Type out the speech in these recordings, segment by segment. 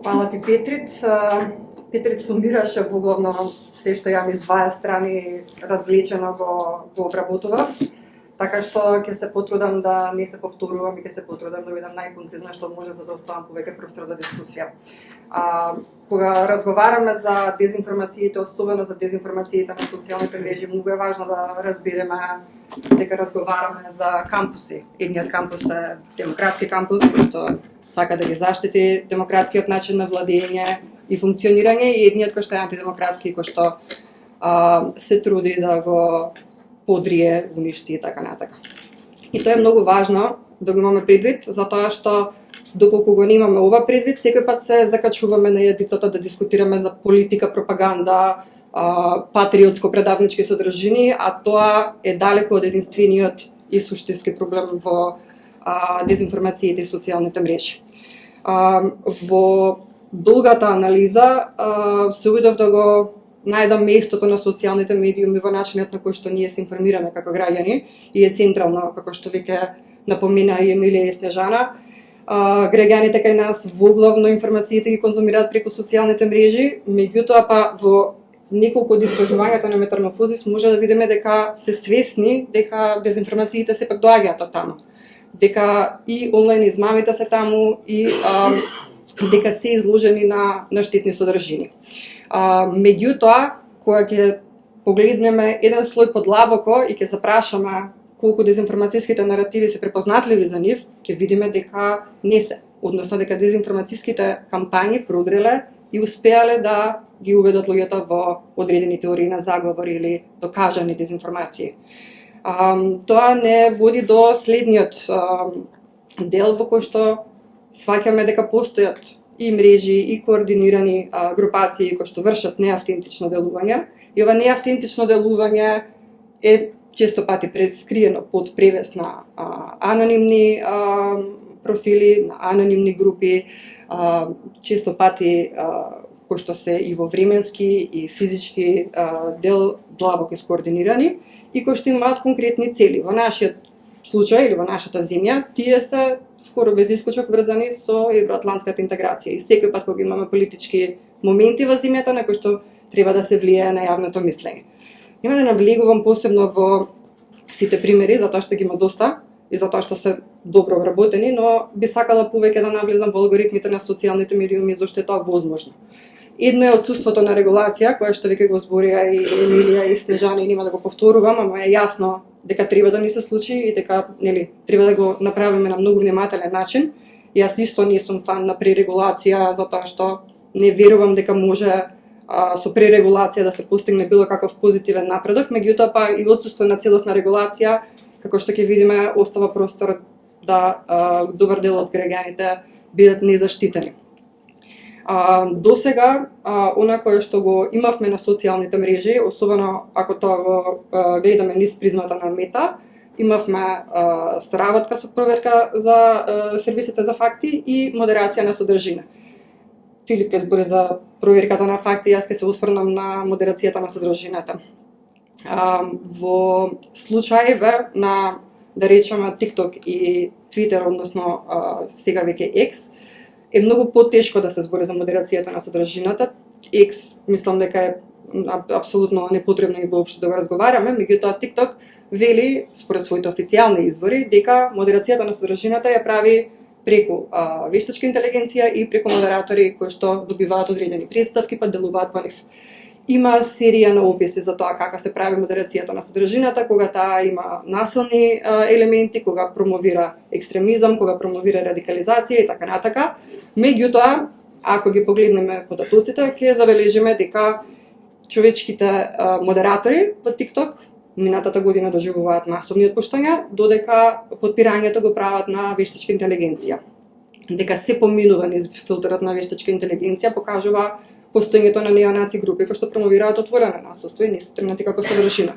Фала ти, Петрит. Петрит сумираше воглавно се што ја ми с дваја страни развлечено го обработував. Така што ќе се потрудам да не се повторувам и ќе се потрудам да бидам најконцизна што може, за да оставам повеќе простор за дискусија. Кога разговараме за дезинформациите, особено за дезинформациите на социјалните мрежи, многу е важно да разбереме дека разговараме за кампуси. Едниот кампус е демократски кампус, кој што сака да ги заштити демократскиот начин на владење и функционирање, и едниот кој што е антидемократски, кој што се труди да го подрие, уништи и така натака. И тоа е многу важно да го имаме предвид, затоа што доколку го немаме ова предвид, секој пат се закачуваме на јадицата да дискутираме за политика, пропаганда, патриотско-предавнички содржини, а тоа е далеко од единствениот и суштински проблем во дезинформациите и социјалните мрежи. Во долгата анализа се обидов да го најдам местото на социјалните медиуми во начинот на кој што ние се информираме како граѓани и е централно, како што веќе напомена и Емилија и Снежана. Граѓаните кај нас воглавно информациите ги конзумираат преку социјалните мрежи, меѓутоа па во неколку од истражувањата на Метаморфозис може да видиме дека се свесни дека дезинформациите сепак доаѓаат од таму. Дека и онлайн измамите се таму и дека се изложени на штетни содржини. Меѓутоа, кога ќе погледнеме еден слој подлабоко и ќе се прашаме колку дезинформацијските наративи се препознатливи за нив, ќе видиме дека не се. Односно дека дезинформацијските кампањи продреле и успеале да ги уведат луѓето во одредени теории на заговор или докажани дезинформации. Тоа не води до следниот дел во кој што сваќаме дека постојат и мрежи и координирани групации кои што вршат неавтентично делување. И ова неавтентично делување е често пати прескриено под превес на анонимни профили, на анонимни групи, често пати кои што се и во временски и физички дел длабоко скоординирани и кои што имаат конкретни цели. Во нашиот случај или во нашата земја, тие се скоро без исклучок врзани со евроатлантската интеграција. И секој пат кога имаме политички моменти во земјата на кои што треба да се влијае на јавното мислење. Нема да навлегувам посебно во сите примери, затоа што ги има доста и затоа што се добро обработени, но би сакала повеќе да навлезам во алгоритмите на социјалните медиуми, зашто е тоа возможно. Едно е отсуството на регулација, која што веќе го зборија и Емилија и Снежана и нема да го повторувам, ама е јасно дека треба да ни се случи и дека треба да го направиме на многу внимателен начин. Јас исто не сум фан на пререгулација, затоа што не верувам дека може со пререгулација да се постигне било каков позитивен напредок, меѓутоа па и отсуство на целосна регулација, како што ќе видиме, остава простор да добар дел од граѓаните бидат незаштитени. До сега, она кое што го имавме на социјалните мрежи, особено ако тоа го гледаме низ призмата на Мета, имавме соработка со проверка за сервисите за факти и модерација на содржина. Филип ќе збори за проверката на факти, јас ќе се осврнам на модерацијата на содржината. Во случаеве на, да речеме, TikTok и Twitter, односно сега веќе X, е многу потешко да се збори за модерацијата на содржината. X, мислам дека е апсолутно непотребно и воопшто да го разговараме, меѓутоа TikTok вели, според своите официјални извори, дека модерацијата на содржината ја прави преку вештачка интелигенција и преку модератори кои што добиваат одредени претставки па делуваат во нив. Има серија на описи за тоа како се прави модерацијата на содржината, кога таа има насилни елементи, кога промовира екстремизам, кога промовира радикализација и така натака. Меѓутоа, ако ги погледнеме податоците, ќе забележиме дека човечките модератори во TikTok минатата година доживуваат масовни отпуштања, додека подпирањето го прават на вештачка интелигенција. Дека се поминува низ филтерот на вештачка интелигенција покажува постоењето на неонаци групи кои што промовираат отворено насилство и нестрпнати како содржина.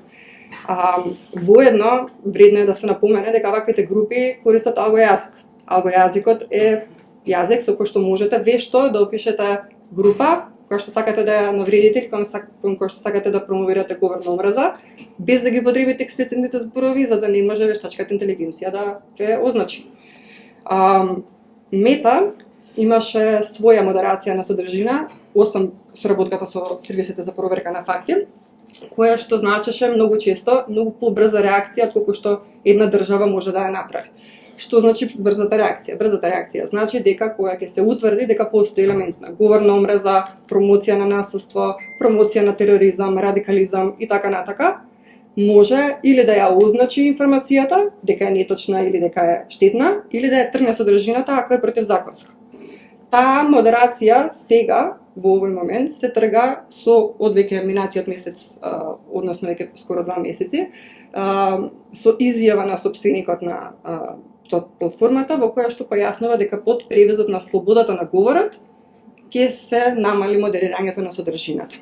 Воедно, вредно е да се напомене дека ваквите групи користат алгојазик. Алгојазикот е јазик со кој што можете вешто да опишете група која што сакате да ја навредите или кон која што сакате да промовирате говорна омраза, без да ги потребите експлицитните зборови, за да не може вештачката интелигенција да ве означи. Мета имаше своја модерација на содржина, осам соработката со сервисите за проверка на факти, која што значеше многу често многу побрза реакција отколку што една држава може да ја направи. Што значи брзата реакција? Брзата реакција значи дека кога ќе се утврди дека постои елемент на говор на омраза, промоција на насилство, промоција на тероризам, радикализам и така натака, може или да ја означи информацијата, дека е неточна или дека е штетна, или да ја тргне содржината ако е противзаконска. Таа модерација сега, во овој момент, се трга со од веќе минатиот месец, односно веќе скоро 2 месеци, со изјава на сопственикот на платформата, во која што појаснува дека под превезот на слободата на говорот ќе се намали модерирањето на содржината.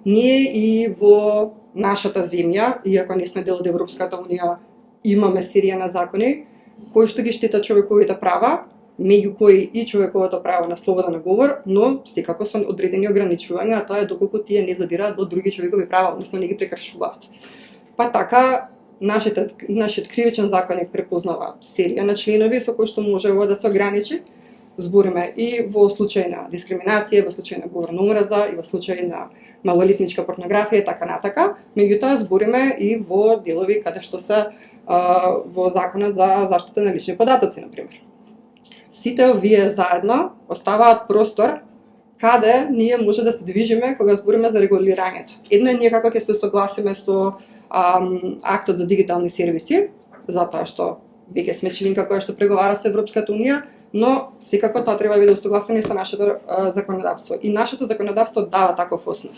Ние и во нашата земја, иако не сме дел од Европската унија, имаме серија на закони кои што ги штитат човековите права, меѓу кои и човековото право на слобода на говор, но секако со одредени ограничувања, а тоа е доколку тие не задираат во други човекови права, односно не ги прекршуваат. Па така, нашиот кривичен законник препознава серија на членови со кои што може ова да се ограничи. Збориме и во случај на дискриминација, во случај на говор на омраза, и во случај на малолетничка порнографија и така натака. Меѓутоа збориме и во делови каде што се во законот за заштита на лични податоци, например. Сите овие заедно оставаат простор каде ние може да се движиме кога збориме за регулирањето. Едно е ние како ќе се согласиме со актот за дигитални сервиси, затоа што веќе сме членка која што преговара со Европската унија, но секако тоа треба да биде усогласено и со нашето законодавство. И нашето законодавство дава таков основ.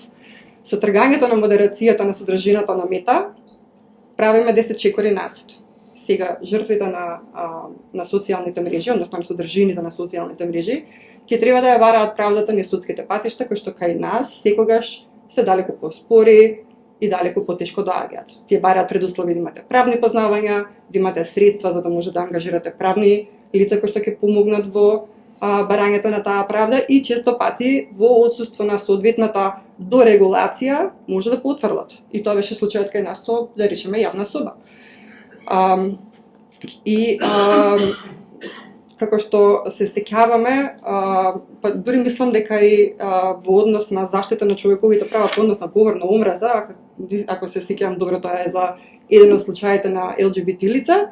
Со тргањето на модерацијата на содржината на мета, правиме 10 чекори назад. Сега, жртвите на социјалните мрежи, односно на содржините на социјалните мрежи, ќе треба да ја вараат правдата низ судските патишта, кои што кај нас секогаш се далеку поспори и далеку потешко доаѓаат. Тие бараат предуслови да имате правни познавања, да имате средства за да може да ангажирате правни лица кои што ќе помогнат во барањето на таа правда и често пати во отсуство на соодветната дорегулација може да поутврлат. И тоа беше случајот кај нас со, да речеме, јавна соба. Како што се сеќаваме, па дури мислам дека и во однос на заштита на човековите права, во однос на говор на омраза, ако се сеќавам добро, тоа е за еден од случаите на ЛГБТ лица,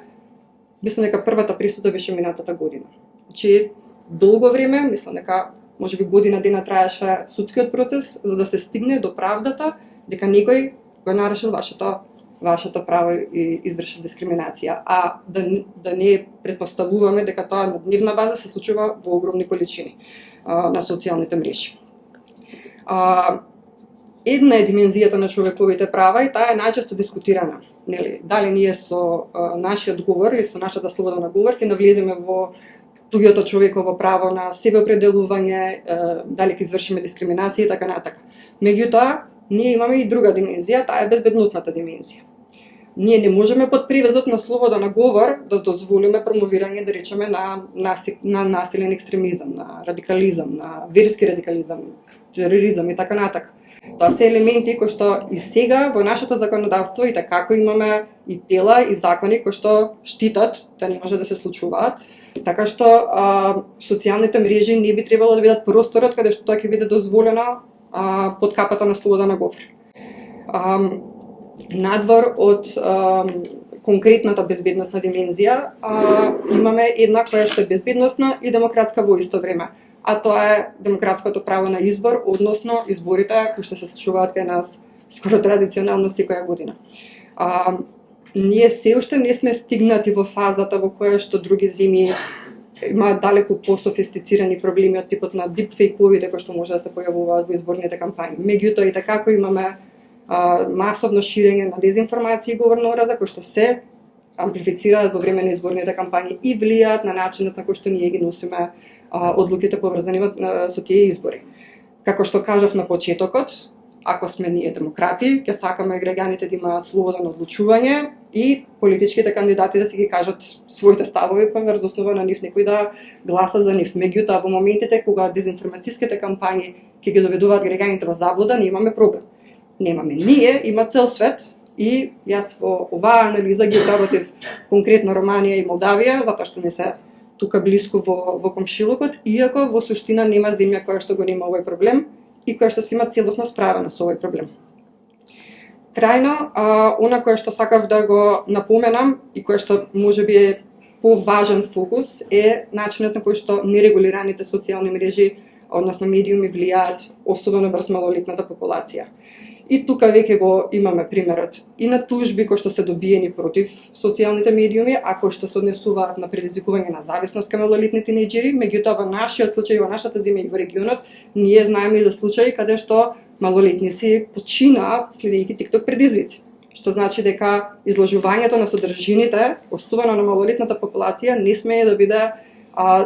мислам дека првата присуда беше минатата година. Значи, долго време, мислам дека можеби година дена траеше судскиот процес за да се стигне до правдата дека некој го нарушил вашето право и извршил дискриминација, а да не предпоставуваме дека тоа на дневна база се случува во огромни количини на социјалните мрежи. Една е димензијата на човековите права и таа е најчесто дискутирана. Нели, дали ние со нашиот говор и со нашата слобода на говор ќе навлеземе во туѓото човеково право на себеопределување, дали ќе извршиме дискриминација и така натака. Меѓутоа, ние имаме и друга димензија, таа е безбедносната димензија. Ние не можеме под привезот на слобода на говор да дозволиме промовирање, да речеме, на насилен екстремизам, на радикализам, на верски радикализам, тероризам и така натака. Тоа се елементи кои што и сега во нашето законодавство и како имаме и тела и закони кои што штитат да не може да се случуваат, така што социјалните мрежи не би требало да бидат просторот каде што тоа ќе биде дозволено под капата на слобода на говор. Надвор од конкретната безбедносна димензија, имаме една која што е безбедносна и демократска во исто време, а тоа е демократското право на избор, односно изборите кои што се случуваат кај нас скоро традиционално секоја година. Ние се уште не сме стигнати во фазата во која што други земји имаат далеку по-софистицирани проблеми од типот на дипфейковите кои што може да се појавуваат во изборните кампањи. Меѓутоа и така како имаме масовно ширење на дезинформација и говор на омраза кои што се амплифицираат во време на изборните кампањи и влијаат на начинот на кој што ние ги носиме одлуките поврзани со тие избори. Како што кажав на почетокот, ако сме ние демократи, ќе сакаме граѓаните да имаат слобода на одлучување и политичките кандидати да си ги кажат своите ставови, па врз основа на нив некој да гласа за нив. Меѓутоа, во моментите кога дезинформатиските кампањи ќе ги доведуваат граѓаните во заблуда, не имаме проблем. Немаме ние, има цел свет и јас во оваа анализа ги обработив конкретно Романија и Молдавија, затоа што не се тука блиску во комшилукот, иако во суштина нема земја која што го нема овој проблем и која што се има целосно справена со овој проблем. Крајно, она кое што сакав да го напоменам и кое што можеби е поважен фокус е начинот на кој што нерегулираните социјални мрежи, односно медиуми, влијаат особено врз малолетната популација. И тука веќе го имаме примерот и на тужби кои што се добиени против социјалните медиуми, а кои што се однесуваат на предизвикување на зависност кај малолетни тинејџери, меѓутоа во нашиот случај, во нашата земја и во регионот, ние знаеме и за случаи каде што малолетници починаа следејќи TikTok предизвици. Што значи дека изложувањето на содржините, особено на малолетната популација, не смее да биде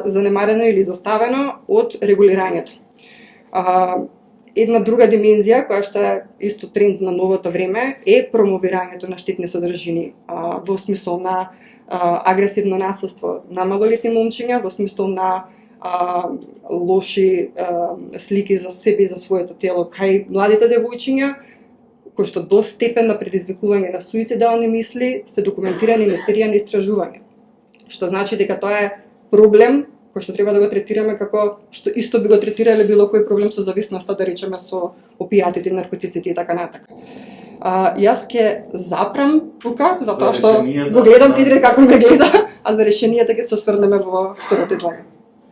занемарено или изоставено од регулирањето. Една друга димензија, која што е исто тренд на новото време, е промовирањето на штетни содржини во смисол на агресивно насилство на малолетни момчиња, во смисол на лоши слики за себе и за своето тело кај младите девојчиња, кои што до степен на предизвикување на суицидални мисли се документирани мистерија на истражување. Што значи дека тоа е проблем кој што треба да го третираме како што исто би го третирале било кој проблем со зависноста, да речеме со опијатите, наркотиците и така натака. Јас ќе запрам тука, затоа што го гледам Петре како ме гледа, а за решенијата ќе се осврнеме во второто излагање.